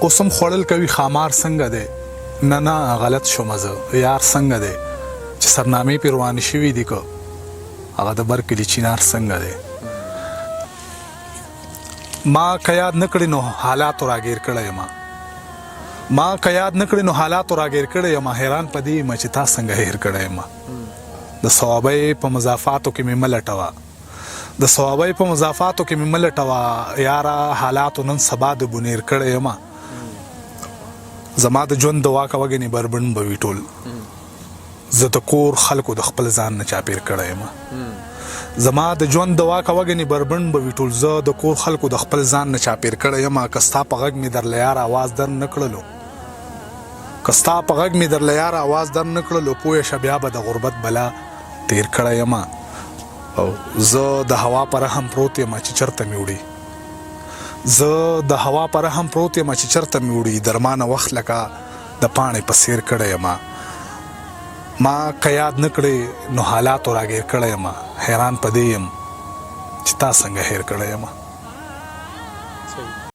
اوس هم خوړل کوي خامار څنګه دی نه غلط شوم زه یار څنګه دی چې سرنامې پې روانې شوي دي که هغه د بر کلي چینار څنګه دی ما که یاد نه کړې نو حالاتو راګیر کړی یم ما که یاد نه کړې نو حالاتو راګیر کړی یم حیران په دې یم چې تا څنګه هیر کړی یم د صوابۍ په مضافاتو کې مې مه لټوه د صوابۍ په مضافاتو کې مې مه لټوه یاره حالاتو نن سبا د بنیر کړی یم زما د ژوند د واکه وګنې بربنډ به وي ټول زه د کور خلکو د خپل ځان نه چاپېر کړی یم زما د ژوند د واکه وګنې بربنډ به وي ټول زه د کور خلکو د خپل ځان نه چاپېر کړی یم که ستا په غږ مې درله یاره اواز در نه کړلو که ستا په غږ مې درله یاره اواز در نه کړلو پوه شه بیا به د غربت بلا تیر کړی یم او زه د هوا په رحم پروت یم چې چرته مې وړي زه د هوا په رحم پروت یم چې چرته مې وړي درمانه وخت لکه د پاڼې په څیر کړی یم ما که یاد نه کړې نو حالاتو راګیر کړی یم حیران په دې یم چې تا څنګه هیر کړی یم